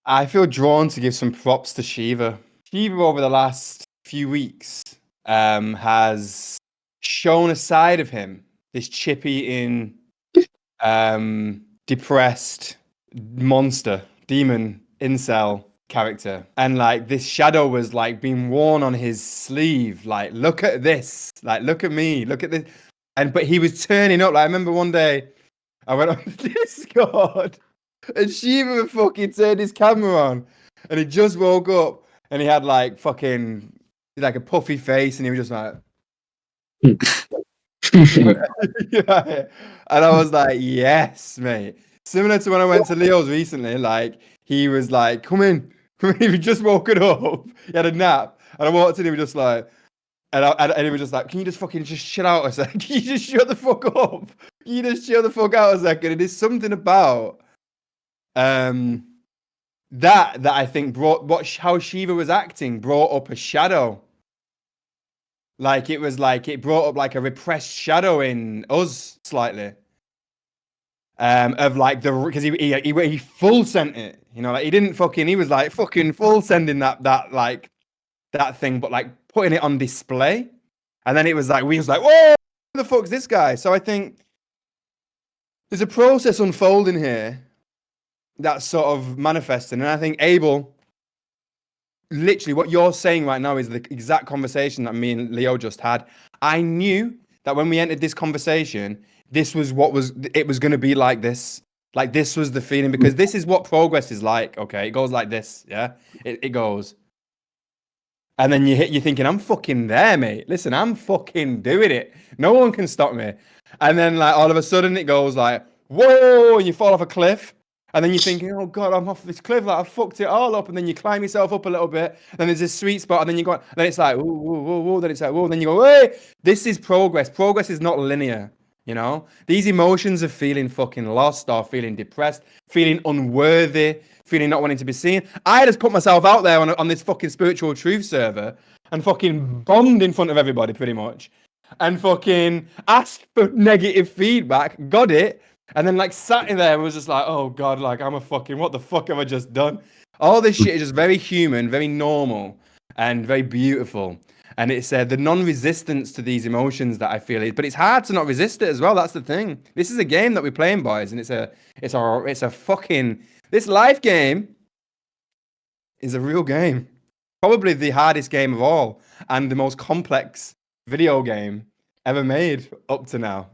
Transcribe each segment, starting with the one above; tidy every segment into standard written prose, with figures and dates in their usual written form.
I feel drawn to give some props to Shiva. Shiva over the last few weeks has shown a side of him, this chippy in depressed monster, demon, incel character. And like this shadow was like being worn on his sleeve. Like, look at this. Like, look at me. Look at this. And but he was turning up. Like, I remember one day I went on Discord and Shiva fucking turned his camera on and he just woke up and he had like fucking like a puffy face and he was just like yeah. And I was like, yes, mate. Similar to when I went to Leo's recently, like he was like, come in, come in. He just woken up. He had a nap. And I walked in, he was just like, and he was just like, can you just fucking just chill out a second? Can you just shut the fuck up? Can you just chill the fuck out a second? It is something about um that I think brought how Shiva was acting brought up a shadow. Like it was like it brought up like a repressed shadow in us slightly. Of like the because he full sent it, you know, like he didn't fucking he was like fucking full sending that like that thing, but like putting it on display, and then it was like we was like, whoa, who the fuck's this guy? So I think there's a process unfolding here that's sort of manifesting, and I think Abel, literally what you're saying right now is the exact conversation that me and Leo just had. I knew that when we entered this conversation, this was what was it was going to be like this. Like this was the feeling because this is what progress is like. Okay, it goes like this. Yeah, it goes, and then you're thinking, I'm fucking there, mate. Listen, I'm fucking doing it. No one can stop me. And then like all of a sudden it goes like, whoa, and you fall off a cliff. And then you're thinking, oh God, I'm off this cliff. Like I fucked it all up. And then you climb yourself up a little bit. And then there's this sweet spot. And then you go, and then it's like, whoa, whoa, whoa, whoa. Then it's like, whoa. And then you go, hey, this is progress. Progress is not linear. You know, these emotions of feeling fucking lost or feeling depressed, feeling unworthy, feeling not wanting to be seen. I just put myself out there on this fucking spiritual truth server and fucking bombed in front of everybody pretty much and fucking asked for negative feedback, got it, and then like sat in there and was just like, oh God, like I'm a fucking, what the fuck have I just done? All this shit is just very human, very normal, and very beautiful. And it's the non-resistance to these emotions that I feel but it's hard to not resist it as well. That's the thing. This is a game that we're playing, boys, and it's a fucking this life game is a real game. Probably the hardest game of all, and the most complex video game ever made up to now.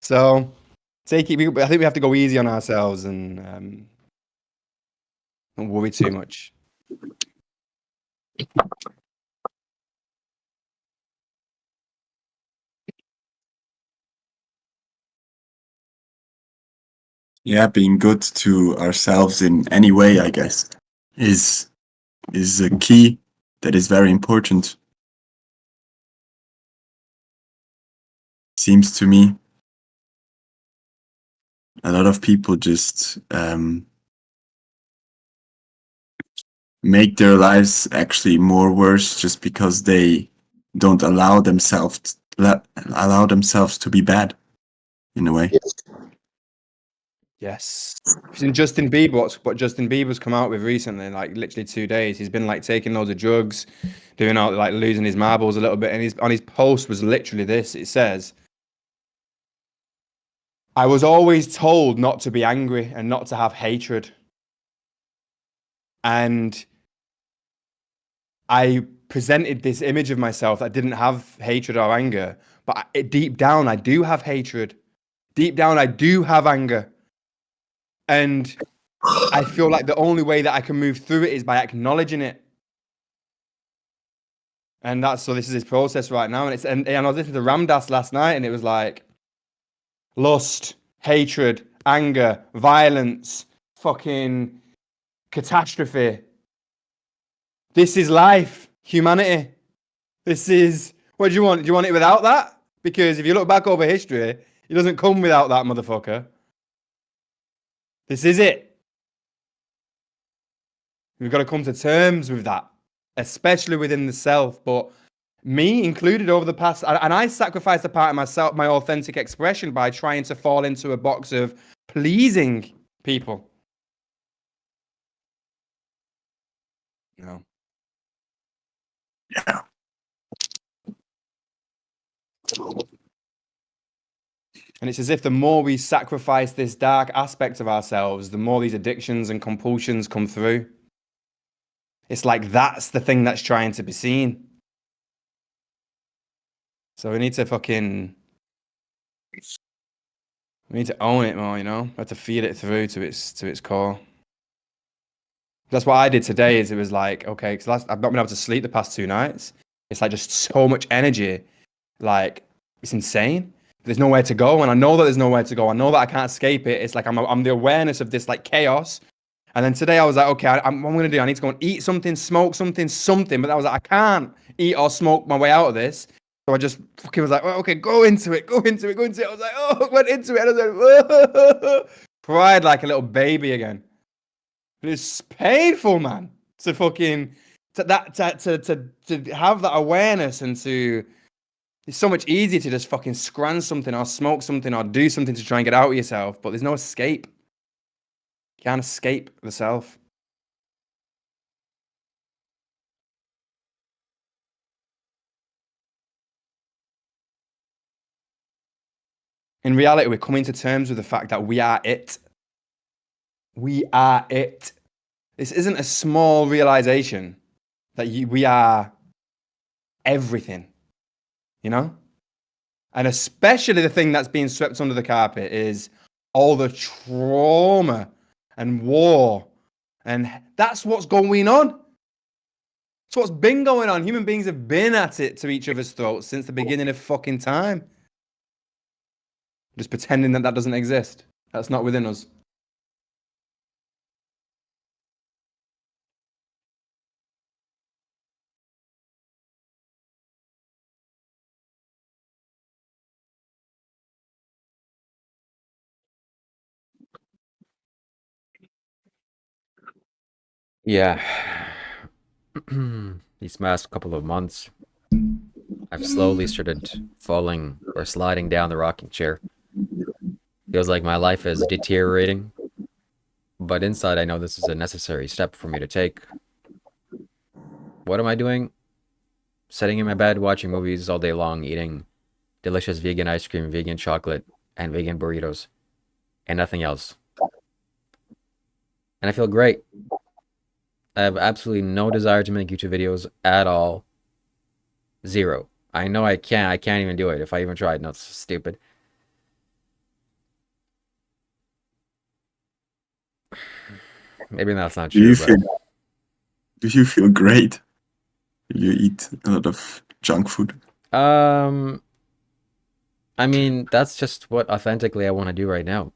So I think we have to go easy on ourselves and don't worry too much. Yeah, being good to ourselves in any way, I guess, is a key that is very important. Seems to me. A lot of people just make their lives actually more worse just because they don't allow themselves to be bad in a way. Yes. And Justin Bieber, what Justin Bieber's come out with recently, like literally 2 days, he's been like taking loads of drugs, doing out like losing his marbles a little bit, and on his post was literally this. It says, I was always told not to be angry and not to have hatred. And I presented this image of myself that didn't have hatred or anger, but deep down, I do have hatred. Deep down, I do have anger. And I feel like the only way that I can move through it is by acknowledging it. And so this is his process right now. And I was listening to Ramdas last night, and it was like lust, hatred, anger, violence, fucking catastrophe. This is life, humanity. This is, what do you want? Do you want it without that? Because if you look back over history, it doesn't come without that, motherfucker. This is it. We've got to come to terms with that, especially within the self. But me included over the past, and I sacrificed a part of myself, my authentic expression, by trying to fall into a box of pleasing people. No. Yeah. And it's as if the more we sacrifice this dark aspect of ourselves, the more these addictions and compulsions come through. It's like that's the thing that's trying to be seen. So we need to own it more, you know? We have to feed it through to its core. That's what I did today. Is it was like, okay, because I've not been able to sleep the past 2 nights. It's like just so much energy, like it's insane. There's nowhere to go, and I know that there's nowhere to go. I know that I can't escape it. It's like I'm the awareness of this like chaos. And then today I was like, okay, what I'm gonna do? I need to go and eat something, smoke something, something. But I was like, I can't eat or smoke my way out of this. So I just fucking was like, well, okay, go into it, go into it, go into it. I was like, oh, went into it. And I was like, cried like a little baby again. It's painful, man. To fucking to have that awareness and to. It's so much easier to just fucking scran something or smoke something or do something to try and get out of yourself, but there's no escape. You can't escape the self. In reality, we're coming to terms with the fact that we are it. We are it. This isn't a small realization that we are everything, you know? And especially the thing that's being swept under the carpet is all the trauma and war. And that's what's going on. It's what's been going on. Human beings have been at it to each other's throats since the beginning of fucking time. Just pretending that that doesn't exist. That's not within us. Yeah. These past couple of months, I've slowly started falling or sliding down the rocking chair. Feels like my life is deteriorating, but inside I know this is a necessary step for me to take. What am I doing? Sitting in my bed watching movies all day long, eating delicious vegan ice cream, vegan chocolate, and vegan burritos, and nothing else. And I feel great. I have absolutely no desire to make YouTube videos at all. Zero. I know I can't. I can't even do it if I even tried. No, it's stupid. Maybe that's not Do you true, but feel great? You eat a lot of junk food. um, I mean, that's just what authentically I want to do right now.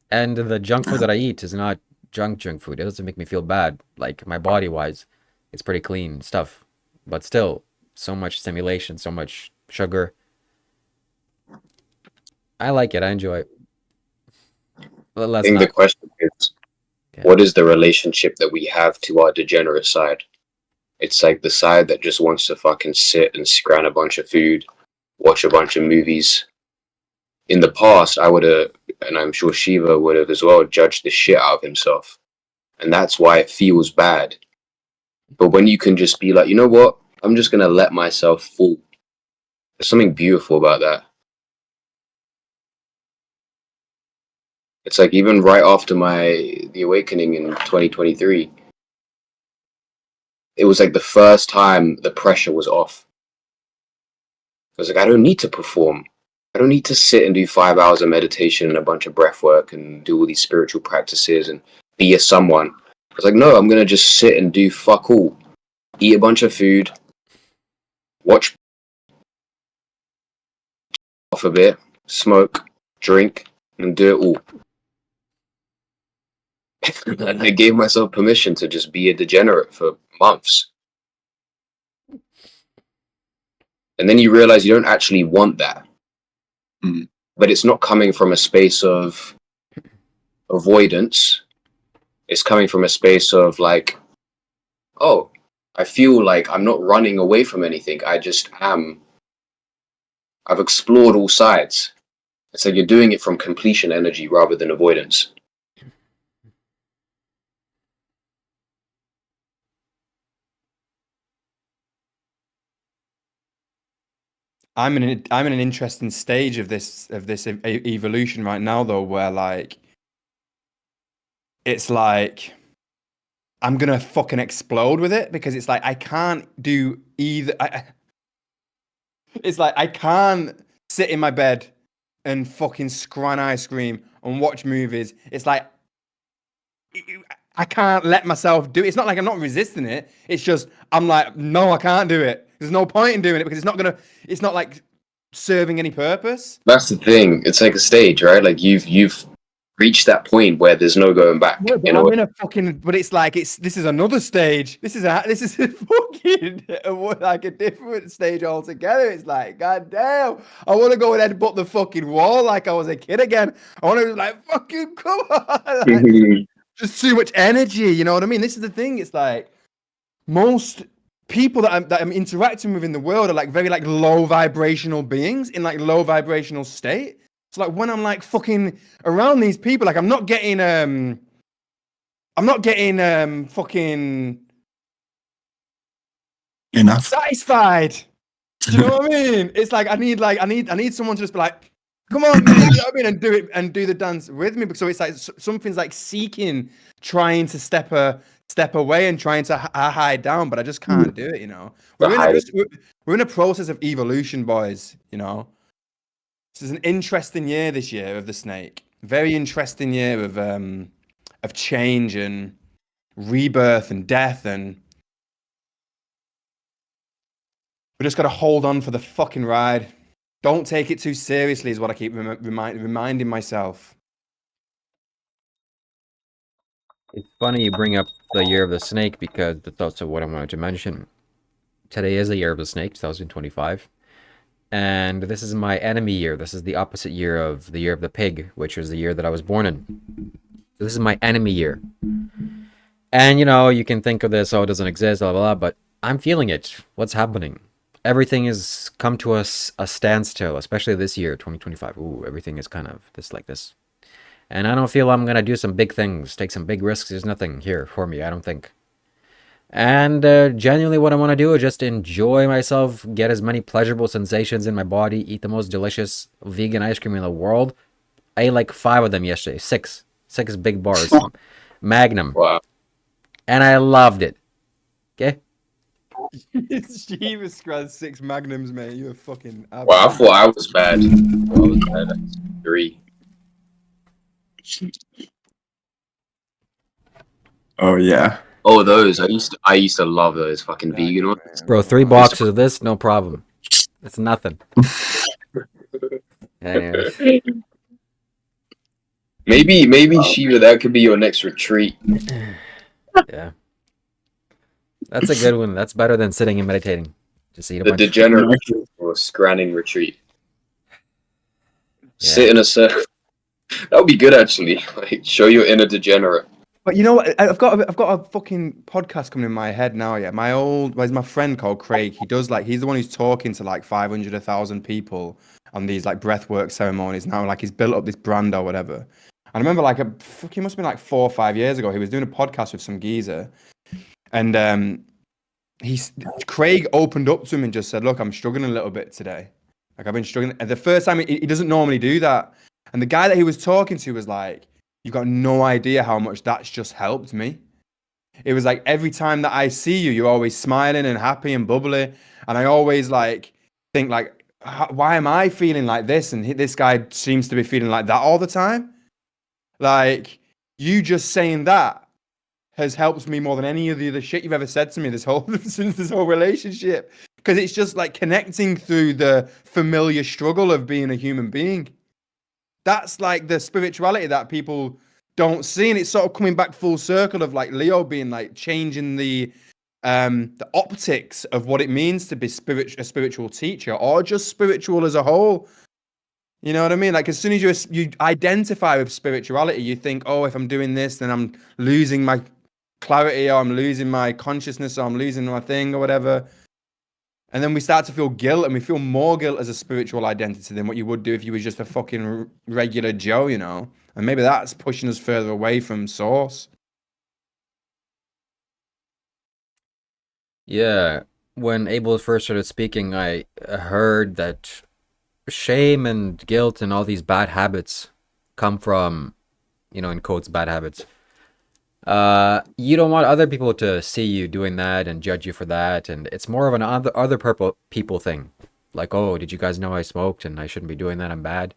And the junk food that I eat is not junk food. It doesn't make me feel bad, like my body wise. It's pretty clean stuff. But still, so much stimulation, so much sugar. I like it. I enjoy it. But I let's think the not. question is, Yeah. what is the relationship that we have to our degenerate side? It's like the side that just wants to fucking sit and scran a bunch of food, watch a bunch of movies. In the past, I would have, and I'm sure Shiva would have as well, judged the shit out of himself. And that's why it feels bad. But when you can just be like, you know what? I'm just going to let myself fall. There's something beautiful about that. It's like even right after the awakening in 2023, it was like the first time the pressure was off. I was like, I don't need to perform. I don't need to sit and do 5 hours of meditation and a bunch of breath work and do all these spiritual practices and be a someone. I was like, no, I'm going to just sit and do fuck all. Eat a bunch of food, watch off a bit, smoke, drink, and do it all. And I gave myself permission to just be a degenerate for months. And then you realize you don't actually want that. Mm. But it's not coming from a space of avoidance. It's coming from a space of like, oh, I feel like I'm not running away from anything. I just am. I've explored all sides. It's like you're doing it from completion energy rather than avoidance. I'm in an interesting stage of this evolution right now, though, where like it's like I'm gonna fucking explode with it because it's like I can't do either. It's like I can't sit in my bed and fucking scran ice cream and watch movies. It's like I can't let myself do it. It's not like I'm not resisting it. It's just I'm like, no, I can't do it. There's no point in doing it because it's not like serving any purpose. That's the thing. It's like a stage, right? Like you've reached that point where there's no going back. Yeah, but You know, I'm in a fucking. But it's like this is another stage. This is a fucking like a different stage altogether. It's like, god damn, I want to go and headbutt the fucking wall like I was a kid again. I want to like fucking come on. Like, just too much energy. You know what I mean? This is the thing. It's like most people that I'm interacting with in the world are like very like low vibrational beings in like low vibrational state. So like when I'm like fucking around these people, like I'm not getting fucking Enough. satisfied. Do you know what I mean? It's like I need someone to just be like, come on, mate, you know what I mean, and do it and do the dance with me. So it's like something's like seeking, trying to step away and trying to hide down, but I just can't do it. You know, we're in a process of evolution, boys. You know, this is an interesting year this year of the snake. Very interesting year of change and rebirth and death, and we just got to hold on for the fucking ride. Don't take it too seriously is what I keep reminding myself. It's funny you bring up the year of the snake because that's also what I wanted to mention. Today is the year of the snake, 2025. And this is my enemy year. This is the opposite year of the year of the pig, which is the year that I was born in. So this is my enemy year. And, you know, you can think of this, oh, it doesn't exist, blah, blah, blah, but I'm feeling it. What's happening? Everything has come to us a standstill, especially this year, 2025. Ooh, everything is kind of this like this. And I don't feel I'm going to do some big things, take some big risks. There's nothing here for me, I don't think. And genuinely what I want to do is just enjoy myself, get as many pleasurable sensations in my body, eat the most delicious vegan ice cream in the world. I ate like 5 of them yesterday. 6 big bars. Magnum. wow. And I loved it. Okay? Shiva scratched 6 magnums, mate. You're fucking. Wow, I thought I was bad. I was bad at 3. Oh yeah. Oh, those I used to love those fucking vegan ones. Bro, 3 boxes of this, no problem. It's nothing. Anyways. Maybe Shiva, that could be your next retreat. Yeah. That's a good one. That's better than sitting and meditating. Just eat a The bunch. degenerate or scranning retreat. Yeah. Sit in a circle. That would be good actually. Like show your inner degenerate. But you know what? I've got a fucking podcast coming in my head now. Yeah, there's my friend called Craig. He's the one who's talking to like 500, 1,000 people on these like breathwork ceremonies now. Like he's built up this brand or whatever. And I remember like he must have been like 4 or 5 years ago. He was doing a podcast with some geezer, and Craig opened up to him and just said, "Look, I'm struggling a little bit today. Like I've been struggling." And the first time he doesn't normally do that. And the guy that he was talking to was like, "You've got no idea how much that's just helped me." It was like every time that I see you, you're always smiling and happy and bubbly, and I always like think like, why am I feeling like this? And this guy seems to be feeling like that all the time. Like you just saying that has helped me more than any of the other shit you've ever said to me since this whole relationship. Because it's just like connecting through the familiar struggle of being a human being. That's like the spirituality that people don't see, and it's sort of coming back full circle of like Leo being like changing the optics of what it means to be a spiritual teacher or just spiritual as a whole. You know what I mean? Like as soon as you identify with spirituality, you think, oh, if I'm doing this, then I'm losing my clarity, or I'm losing my consciousness, or I'm losing my thing, or whatever. And then we start to feel guilt, and we feel more guilt as a spiritual identity than what you would do if you were just a fucking regular Joe, you know? And maybe that's pushing us further away from source. Yeah. when Abel first started speaking, I heard that shame and guilt and all these bad habits come from, in quotes, bad habits. You don't want other people to see you doing that and judge you for that, and it's more of an other people thing. Like, oh, did you guys know I smoked and I shouldn't be doing that? I'm bad.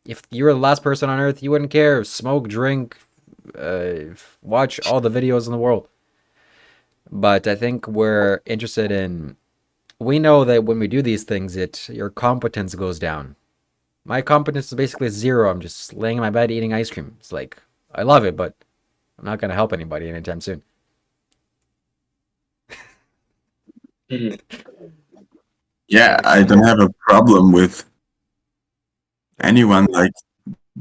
If you were the last person on earth, you wouldn't care. Smoke, drink, watch all the videos in the world. But I think we're interested in. We know that when we do these things, your competence goes down. My competence is basically zero. I'm just laying in my bed eating ice cream. It's like I love it, but I'm not gonna help anybody anytime soon. Yeah, I don't have a problem with anyone like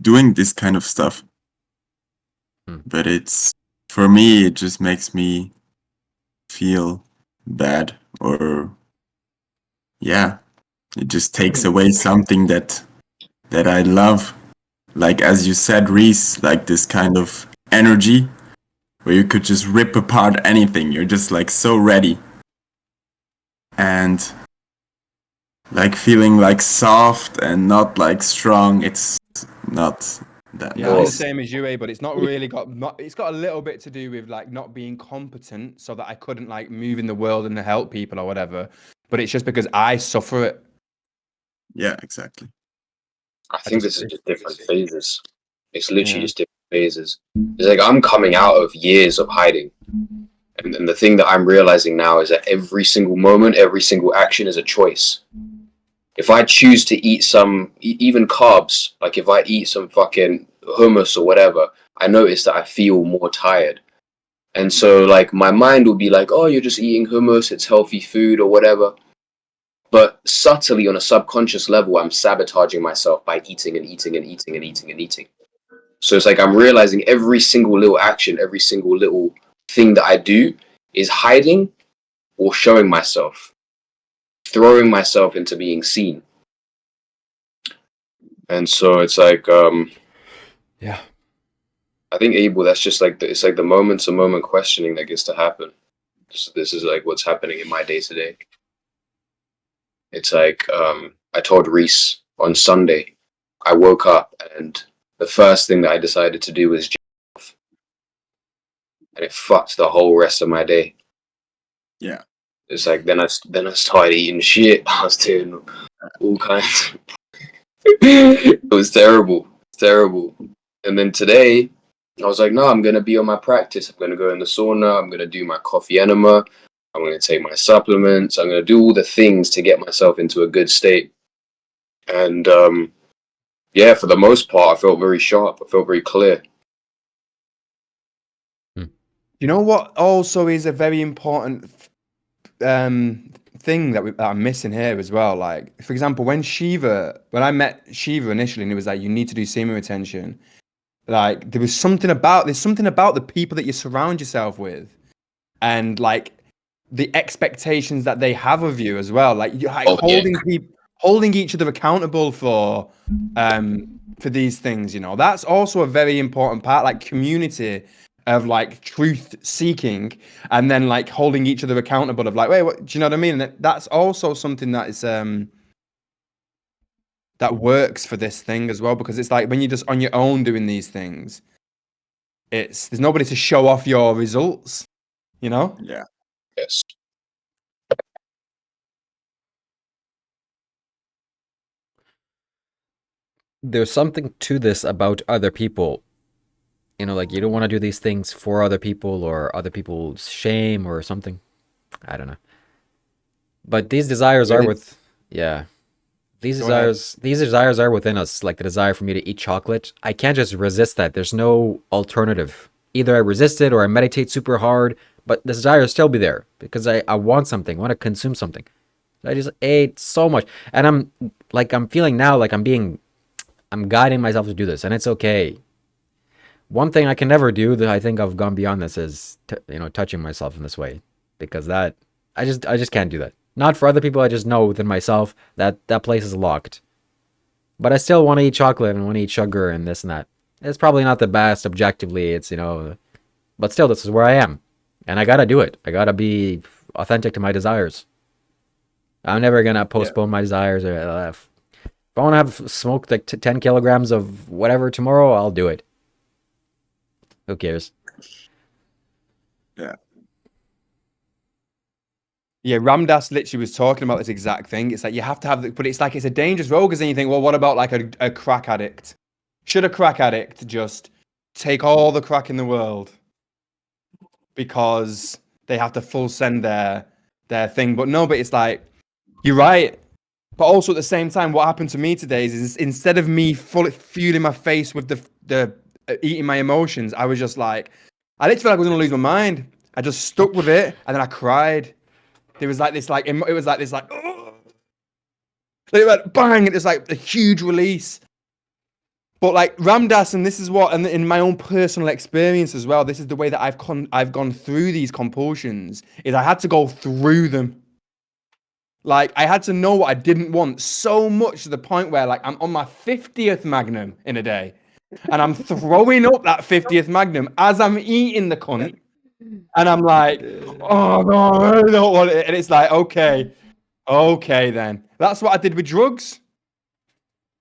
doing this kind of stuff. But it's, for me, it just makes me feel bad, or yeah, it just takes away something that I love. Like, as you said, Reese, like this kind of energy where you could just rip apart anything. You're just like so ready. And like feeling like soft and not like strong. It's not that Yeah, I'm the nice. same as you, but it's not really it's got a little bit to do with like not being competent, so that I couldn't like move in the world and help people or whatever. But it's just because I suffer it. Yeah, exactly. I think this is just different phases. It's literally Yeah. just different phases. It's like I'm coming out of years of hiding. And the thing that I'm realizing now is that every single moment, every single action is a choice. If I choose to eat some, even carbs, like if I eat some fucking hummus or whatever, I notice that I feel more tired. And so, like, my mind will be like, oh, you're just eating hummus, it's healthy food or whatever. But subtly, on a subconscious level, I'm sabotaging myself by eating and eating and eating and eating and eating. So it's like I'm realizing every single little action, every single little thing that I do is hiding or showing myself, throwing myself into being seen. And so it's like, Yeah. I think Abel, that's just like it's like the moment to moment questioning that gets to happen. So this is like what's happening in my day to day. It's like I told Reese on Sunday, I woke up and the first thing that I decided to do was off, and it fucked the whole rest of my day. Yeah. It's like then I started eating shit. I was doing all kinds. It was terrible, terrible. And then today, I was like, no, I'm gonna be on my practice. I'm gonna go in the sauna. I'm gonna do my coffee enema. I'm gonna take my supplements. I'm gonna do all the things to get myself into a good state. And yeah, for the most part, I felt very sharp. I felt very clear. You know what also is a very important thing that I'm missing here as well. Like, for example, when I met Shiva initially, and it was like, you need to do semen retention. Like, there's something about the people that you surround yourself with, and like the expectations that they have of you as well. Like, you're like holding each other accountable for these things. That's also a very important part. Like, community of like truth seeking, and then like holding each other accountable of like, wait, what, do you know what I mean? And that's also something that is that works for this thing as well, because it's like when you're just on your own doing these things, there's nobody to show off your results, Yeah. Yes. There's something to this about other people. Like you don't want to do these things for other people or other people's shame or something. I don't know. But these desires are yeah. These desires are within us, like the desire for me to eat chocolate. I can't just resist that. There's no alternative. Either I resist it or I meditate super hard, but the desire will still be there because I want something, I want to consume something. I just ate so much. And I'm feeling now like I'm guiding myself to do this, and it's okay. One thing I can never do that I think I've gone beyond this is touching myself in this way, because that I just can't do that. Not for other people. I just know within myself that that place is locked. But I still want to eat chocolate and want to eat sugar and this and that. It's probably not the best objectively. It's but still, this is where I am, and I gotta do it. I gotta be authentic to my desires. I'm never gonna postpone my desires. Or if I want to have smoked like 10 kilograms of whatever tomorrow, I'll do it. Who cares? Yeah, Ramdas literally was talking about this exact thing. It's like you have to have, but it's like it's a dangerous road because then you think, well, what about like a crack addict? Should a crack addict just take all the crack in the world because they have to full send their thing? But no, but it's like you're right. But also at the same time, what happened to me today is instead of me fully fueling my face with the eating my emotions, I was just like, I literally felt like I was gonna lose my mind. I just stuck with it, and then I cried. There was like this, like it was like this, like it went bang, and it was like a huge release. But like Ramdas, and this is what, and in my own personal experience as well, this is the way that I've gone through these compulsions. Is I had to go through them. Like I had to know what I didn't want so much to the point where like I'm on my 50th Magnum in a day, and I'm throwing up that 50th Magnum as I'm eating the cunt, and I'm like, oh no, I really don't want it, and it's like, okay then. That's what I did with drugs.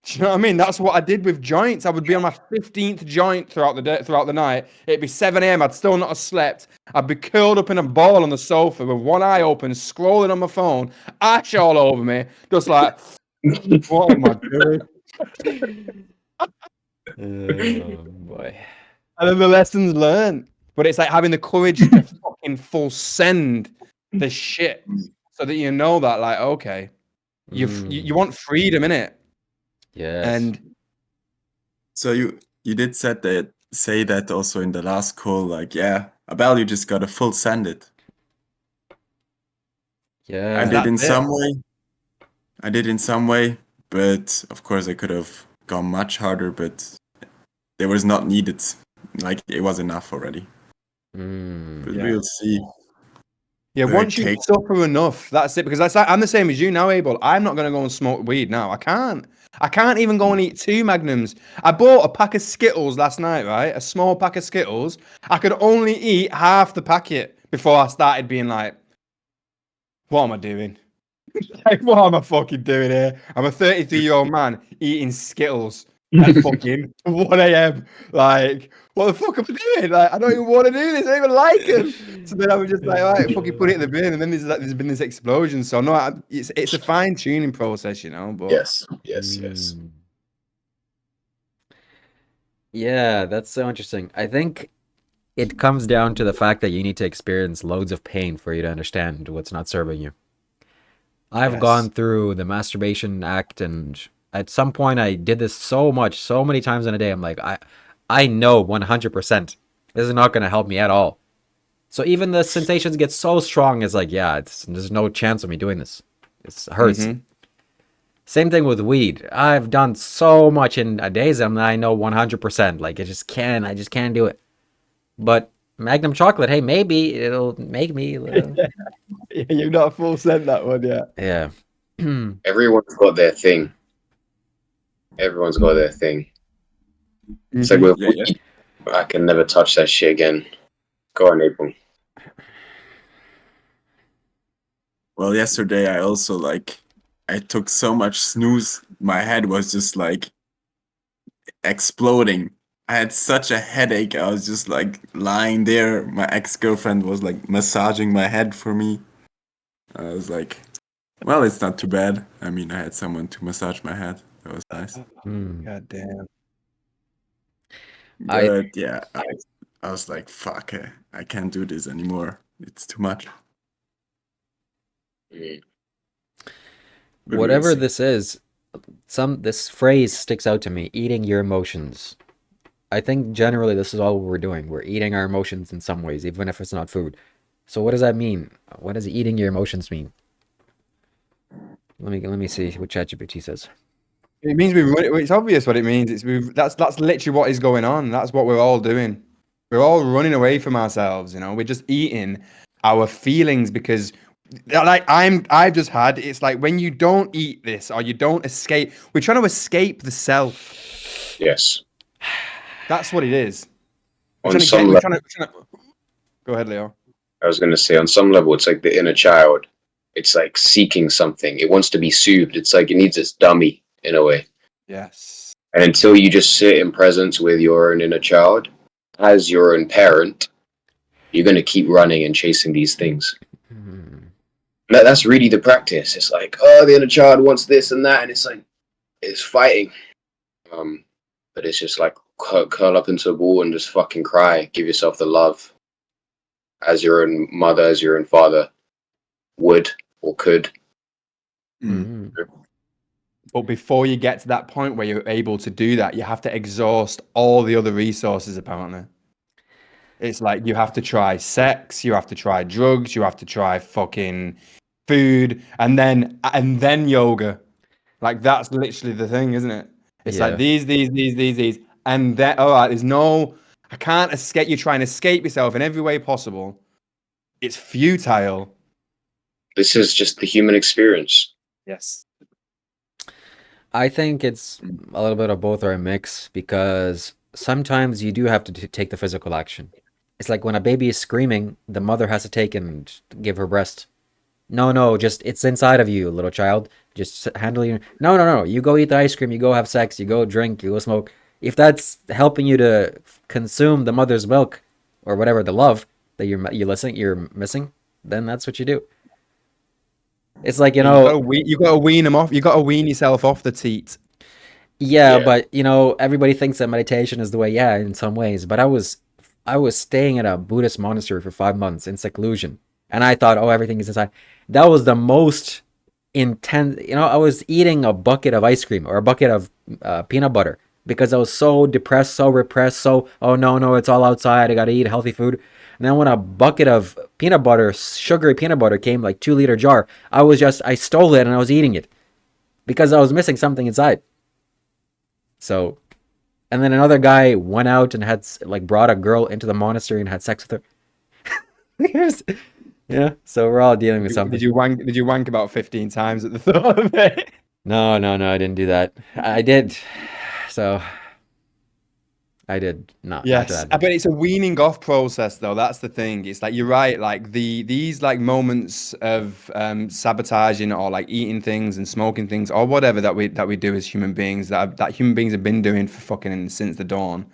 Do you know what I mean? That's what I did with joints. I would be on my 15th joint throughout the day, throughout the night. It'd be 7 a.m. I'd still not have slept. I'd be curled up in a ball on the sofa with one eye open, scrolling on my phone, ash all over me, just like, what am I doing? Oh boy. And then the lessons learned. But it's like having the courage to fucking full send the shit so that you know that, like, okay, you want freedom, innit? Yes. And So you did say that also in the last call, like, yeah, Abel, you just gotta full send it. Yeah. I did in that's it. some way. I did in some way, but of course I could have gone much harder, but it was not needed. Like it was enough already. But Yeah. we'll see. Yeah, where it once you takes- suffer enough, that's it. Because I'm the same as you now, Abel. I'm not going to go and smoke weed now. I can't. I can't even go and eat 2 Magnums. I bought a pack of Skittles last night, right? A small pack of Skittles. I could only eat half the packet before I started being like, what am I doing? Like, what am I fucking doing here? I'm a 33-year-old man eating Skittles at fucking 1 a.m. Like, what the fuck am I doing? Like, I don't even want to do this. I don't even like them. So then I was just like, all right, fucking put it in the bin. And then there's been this explosion. So no, it's a fine tuning process, you know. But Yes. Yeah, that's so interesting. I think it comes down to the fact that you need to experience loads of pain for you to understand what's not serving you. I've Yes. gone through the masturbation act, and at some point I did this so many times in a day. I'm like, I know 100% this is not going to help me at all. So even the sensations get so strong, it's like, yeah, there's no chance of me doing this. It hurts. Same thing with weed. I've done so much in a days, and I know 100%. Like, I just can't do it. But Magnum chocolate, hey, maybe it'll make me. Yeah, you've not full sent that one yet. Yeah. Everyone's got their thing. Everyone's got their thing. It's like with weed, I can never touch that shit again. Go on, April. Well, yesterday I also I took so much snooze. My head was just like exploding. I had such a headache. I was just like lying there. My ex-girlfriend was like massaging my head for me. I was like, well, it's not too bad. I mean, I had someone to massage my head. That was nice. God damn. But yeah, I was like, fuck, I can't do this anymore. It's too much. But we'll Whatever see. this is, this phrase sticks out to me, eating your emotions. I think generally this is all we're doing. We're eating our emotions in some ways, even if it's not food. So what does that mean? What does eating your emotions mean? Let me see what ChatGPT says. It means it's obvious what it means. That's literally what is going on. That's what we're all doing. We're all running away from ourselves, you know. We're just eating our feelings because like I've just had, it's like when you don't eat this or you don't escape, we're trying to escape the self. Yes. That's what it is. On some level, Go ahead, Leo. I was going to say, on some level, it's like the inner child. It's like seeking something. It wants to be soothed. It's like it needs its dummy in a way. Yes. And until you just sit in presence with your own inner child as your own parent, you're going to keep running and chasing these things. That's really the practice. It's like, oh, the inner child wants this and that, and it's like it's fighting. But it's just like curl up into a ball and just fucking cry. Give yourself the love as your own mother, as your own father would or could. Mm. But before you get to that point where you're able to do that, you have to exhaust all the other resources, apparently. It's like you have to try sex, you have to try drugs, you have to try fucking food, and then yoga. Like that's literally the thing, isn't it? It's like these, and then all right, there's no, I can't escape. You're trying to escape yourself in every way possible. It's futile. This is just the human experience. Yes. I think it's a little bit of both or a mix, because sometimes you do have to take the physical action. It's like when a baby is screaming, the mother has to take and give her breast. No, just it's inside of you, little child. Just handle your. No. You go eat the ice cream. You go have sex. You go drink. You go smoke. If that's helping you to consume the mother's milk or whatever, the love that you're missing, then that's what you do. It's like, You gotta wean them off. You gotta wean yourself off the teat. Yeah, Yeah. but everybody thinks that meditation is the way. Yeah, in some ways. But I was staying at a Buddhist monastery for 5 months in seclusion, and I thought, oh, everything is inside. That was the most intense. I was eating a bucket of ice cream or a bucket of peanut butter because I was so depressed, so repressed, so, oh no, it's all outside. I gotta eat healthy food. And then when a bucket of peanut butter, sugary peanut butter, came, like 2-liter jar, I stole it and I was eating it because I was missing something inside. So, and then another guy went out and brought a girl into the monastery and had sex with her. Yeah, so we're all dealing with something. Did you wank about 15 times at the thought of it? No, I didn't do that. I did. So I did not. Yes, Not but it's a weaning off process, though. That's the thing. It's like you're right. Like these like moments of sabotaging or like eating things and smoking things or whatever that we do as human beings that human beings have been doing for fucking since the dawn.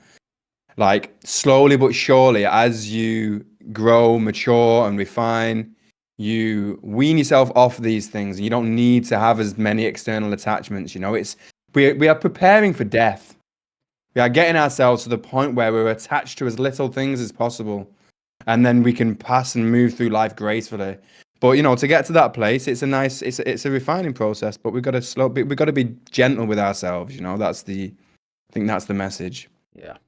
Like slowly but surely, as you grow, mature, and refine, you wean yourself off these things, and you don't need to have as many external attachments. We are preparing for death. We are getting ourselves to the point where we're attached to as little things as possible, and then we can pass and move through life gracefully. But to get to that place, it's a refining process. But we've got to be gentle with ourselves. I think that's the message. Yeah.